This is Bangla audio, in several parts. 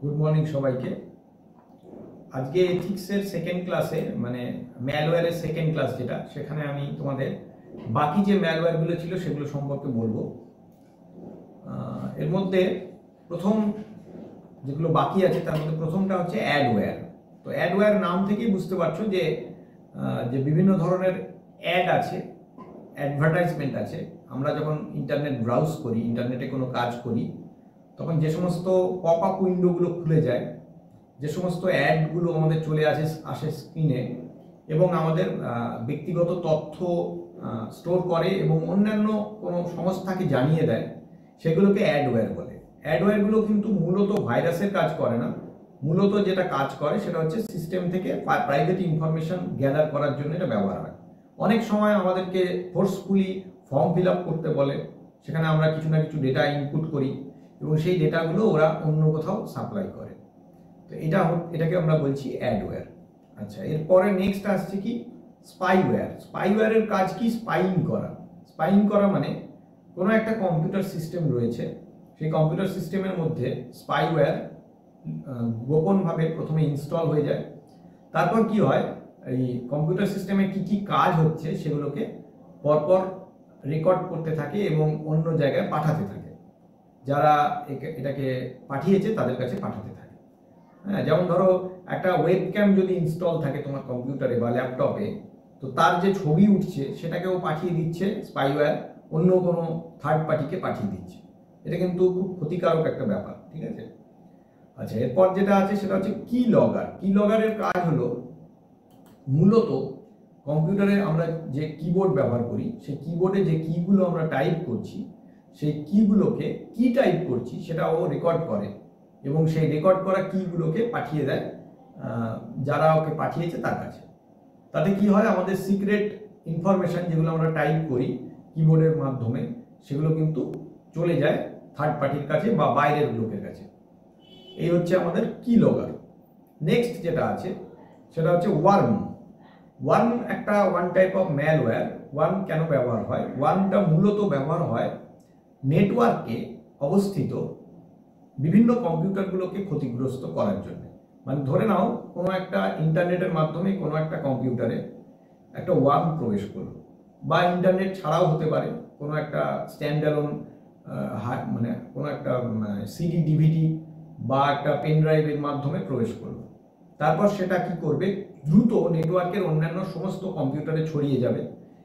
গুড মর্নিং সবাইকে। আজকে এথিক্সের সেকেন্ড ক্লাসে মানে ম্যালওয়্যারের সেকেন্ড ক্লাস যেটা, সেখানে আমি তোমাদের বাকি যে ম্যালওয়্যারগুলো ছিল সেগুলো সম্পর্কে বলবো। এর মধ্যে প্রথম যেগুলো বাকি আছে তার মধ্যে প্রথমটা হচ্ছে অ্যাডওয়্যার। তো অ্যাডওয়্যার নাম থেকেই বুঝতে পারছো যে বিভিন্ন ধরনের অ্যাড আছে, অ্যাডভার্টাইজমেন্ট আছে। আমরা যখন ইন্টারনেট ব্রাউজ করি, ইন্টারনেটে কোনো কাজ করি, তখন যে সমস্ত পপ আপ উইন্ডোগুলো খুলে যায়, যে সমস্ত অ্যাডগুলো আমাদের চলে আসে স্ক্রিনে এবং আমাদের ব্যক্তিগত তথ্য স্টোর করে এবং অন্যান্য কোনো সংস্থাকে জানিয়ে দেয়, সেগুলোকে অ্যাডওয়্যার বলে। অ্যাডওয়্যারগুলো কিন্তু মূলত ভাইরাসের কাজ করে না। মূলত যেটা কাজ করে সেটা হচ্ছে সিস্টেম থেকে প্রাইভেট ইনফরমেশন গ্যাদার করার জন্য এটা ব্যবহার হয়। অনেক সময় আমাদেরকে ফোর্সফুলি ফর্ম ফিল আপ করতে বলে, সেখানে আমরা কিছু না কিছু ডেটা ইনপুট করি এবং সেই ডেটাগুলো ওরা অন্য কোথাও সাপ্লাই করে। তো এটাকে আমরা বলছি অ্যাডওয়্যার। আচ্ছা, এরপরে নেক্সট আসছে কি স্পাইওয়্যার। স্পাইওয়্যারের কাজ কি? স্পাইং করা। স্পাইং করা মানে কোনো একটা কম্পিউটার সিস্টেম রয়েছে, সেই কম্পিউটার সিস্টেমের মধ্যে স্পাইওয়্যার গোপনভাবে প্রথমে ইনস্টল হয়ে যায়। তারপর কি হয়, এই কম্পিউটার সিস্টেমে কি কি কাজ হচ্ছে সেগুলোকে পরপর রেকর্ড করতে থাকে এবং অন্য জায়গায় পাঠাতে থাকে, যারা এটাকে পাঠিয়েছে তাদের কাছে পাঠাতে থাকে। হ্যাঁ, যেমন ধরো একটা ওয়েবক্যাম যদি ইনস্টল থাকে তোমার কম্পিউটারে বা ল্যাপটপে, তো তার যে ছবি উঠছে সেটাকেও পাঠিয়ে দিচ্ছে স্পাইওয়্যার, অন্য কোনো থার্ড পার্টিকে পাঠিয়ে দিচ্ছে। এটা কিন্তু খুব ক্ষতিকারক একটা ব্যাপার, ঠিক আছে? আচ্ছা, এরপর যেটা আছে সেটা হচ্ছে কি লগগার। কি লগগারের কাজ হলো মূলত কম্পিউটারে আমরা যে কিবোর্ড ব্যবহার করি, সেই কিবোর্ডে যে কিগুলো আমরা টাইপ করছি, সেই কিগুলোকে কি টাইপ করছি সেটা ও রেকর্ড করে এবং সেই রেকর্ড করা কিগুলোকে পাঠিয়ে দেয় যারা ওকে পাঠিয়েছে তার কাছে। তাতে কি হয়, আমাদের সিক্রেট ইনফরমেশন যেগুলো আমরা টাইপ করি কিবোর্ডের মাধ্যমে, সেগুলো কিন্তু চলে যায় থার্ড পার্টির কাছে বা বাইরের লোকের কাছে। এই হচ্ছে আমাদের কি লগগার। নেক্সট যেটা আছে সেটা হচ্ছে ওয়ার্ম। ওয়ার্ম একটা one type of malware. Worm কেন ব্যবহার হয়? ওয়ার্মটা মূলত ব্যবহার হয় নেটওয়ার্কে অবস্থিত বিভিন্ন কম্পিউটারগুলোকে ক্ষতিগ্রস্ত করার জন্য। মানে ধরে নাও কোনো একটা ইন্টারনেটের মাধ্যমে কোনো একটা কম্পিউটারে একটা ওয়ার্ম প্রবেশ করলো, বা ইন্টারনেট ছাড়াও হতে পারে, কোনো একটা স্ট্যান্ডঅ্যালোন মানে কোনো একটা সিডি ডিভিডি বা একটা পেন ড্রাইভের মাধ্যমে প্রবেশ করলো। তারপর সেটা কি করবে, দ্রুত নেটওয়ার্কের অন্যান্য সমস্ত কম্পিউটারে ছড়িয়ে যাবে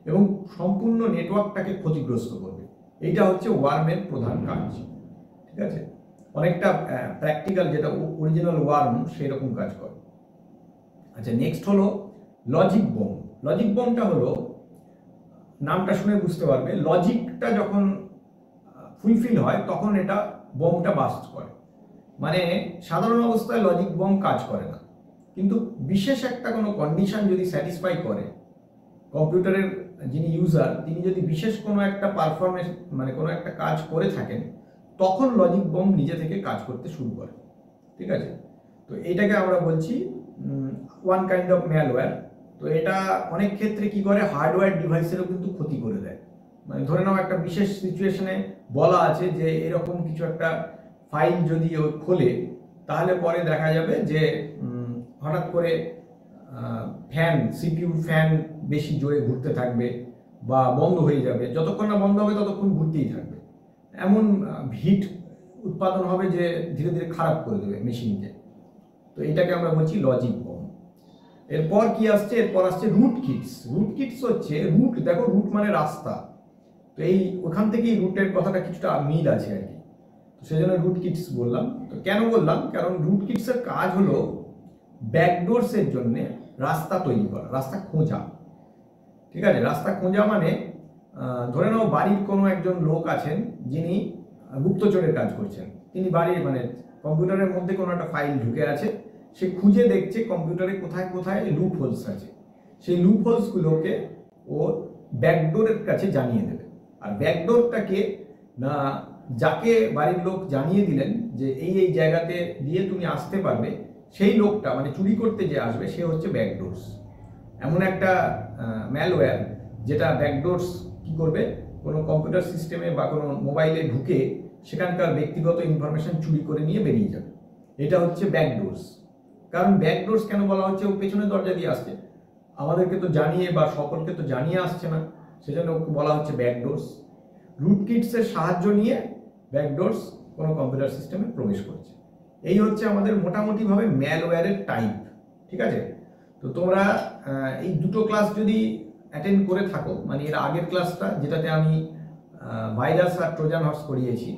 এবং সম্পূর্ণ নেটওয়ার্কটাকে ক্ষতিগ্রস্ত করবে। এইটা হচ্ছে ওয়ার্মের প্রধান কাজ, ঠিক আছে? অনেকটা প্র্যাকটিক্যাল, যেটা অরিজিনাল ওয়ার্ম সেই রকম কাজ করে। আচ্ছা, নেক্সট হলো লজিক বোম। লজিক বোমটা হলো, নামটা শুনে বুঝতে পারবে, লজিকটা যখন ফুলফিল হয় তখন এটা বোমটা বাস্ট করে। মানে সাধারণ অবস্থায় লজিক বোম কাজ করে না, কিন্তু বিশেষ একটা কোনো কন্ডিশন যদি স্যাটিসফাই করে কম্পিউটারের যিনি ইউজার, তিনি যদি বিশেষ কোনো একটা পারফরমেন্স মানে কোনো একটা কাজ করে থাকেন, তখন লজিক বোম নিজে থেকে কাজ করতে শুরু করে, ঠিক আছে? তো এইটাকে আমরা বলছি ওয়ান কাইন্ড অফ ম্যালওয়্যার। তো এটা অনেক ক্ষেত্রে কি করে, হার্ডওয়্যার ডিভাইসেরও কিন্তু ক্ষতি করে দেয়। মানে ধরে নাও একটা বিশেষ সিচুয়েশনে বলা আছে যে এরকম কিছু একটা ফাইল যদি ও খোলে, তাহলে পরে দেখা যাবে যে হঠাৎ করে ফ্যান, সিপিইউ ফ্যান বেশি জোরে ঘুরতে থাকবে বা বন্ধ হয়ে যাবে। যতক্ষণ না বন্ধ হবে ততক্ষণ ঘুরতেই থাকবে, এমন হিট উৎপাদন হবে যে ধীরে ধীরে খারাপ করে দেবে মেশিনকে। তো এটাকে আমরা বলছি লজিক বোম। এরপর কি আসছে? এরপর আসছে রুট কিটস। রুট কিটস হচ্ছে রুট, দেখো রুট মানে রাস্তা, তো এই ওখান থেকেই রুটের কথাটা কিছুটা মিল আছে আর কি, তো সেই জন্য রুট কিটস বললাম। তো কেন বললাম? কারণ রুট কিটসের কাজ হলো ব্যাকডোরসের জন্য রাস্তা তৈরি করা, রাস্তা খোঁজা, ঠিক আছে? রাস্তা খোঁজা মানে ধরে নাও বাড়ির কোনো একজন লোক আছেন যিনি গুপ্তচরের কাজ করছেন, তিনি বাড়ির মানে কম্পিউটারের মধ্যে কোনো একটা ফাইল ঢুকে আছে, সে খুঁজে দেখছে কম্পিউটারে কোথায় কোথায় লুপ হোলস আছে, সেই লুপ হোলসগুলোকে ও ব্যাকডোরের কাছে জানিয়ে দেবে। আর ব্যাকডোরটাকে না যাকে বাড়ির লোক জানিয়ে দিলেন যে এই এই জায়গাতে দিয়ে তুমি আসতে পারবে, সেই লোকটা মানে চুরি করতে যে আসবে সে হচ্ছে ব্যাকডোরস। এমন একটা ম্যালওয়্যার যেটা ব্যাকডোরস কি করবে, কোনো কম্পিউটার সিস্টেমে বা কোনো মোবাইলে ঢুকে সেখানকার ব্যক্তিগত ইনফরমেশন চুরি করে নিয়ে বেরিয়ে যাবে। এটা হচ্ছে ব্যাকডোরস। কারণ ব্যাকডোরস কেন বলা হচ্ছে, ও পেছনের দরজা দিয়ে আসছে, আমাদেরকে তো জানিয়ে বা সকলকে তো জানিয়ে আসছে না, সেজন্য ওকে বলা হচ্ছে ব্যাকডোরস। রুটকিটসের সাহায্য নিয়ে ব্যাকডোরস কোনো কম্পিউটার সিস্টেমে প্রবেশ করছে। এই হচ্ছে আমাদের মোটামুটিভাবে ম্যালওয়্যারের টাইপ। ঠিক আছে, তো তোমরা এই দুটো ক্লাস যদি অ্যাটেন্ড করে থাকো, মানে এর আগের ক্লাসটা যেটাতে আমি ভাইরাস আর ট্রোজান হর্স করিয়েছি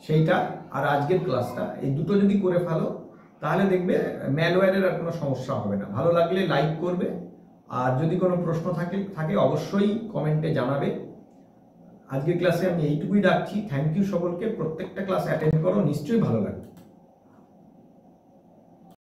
সেইটা, আর আজকের ক্লাসটা, এই দুটো যদি করে ফেলো তাহলে দেখবে ম্যালওয়্যারের আর কোনো সমস্যা হবে না। ভালো লাগলে লাইক করবে, আর যদি কোনো প্রশ্ন থাকে অবশ্যই কমেন্টে জানাবে। আজকের ক্লাসে আমি এইটুকুই রাখছি। থ্যাংক ইউ সকলকে, প্রত্যেকটা ক্লাস অ্যাটেন্ড করো, নিশ্চয়ই ভালো লাগবে।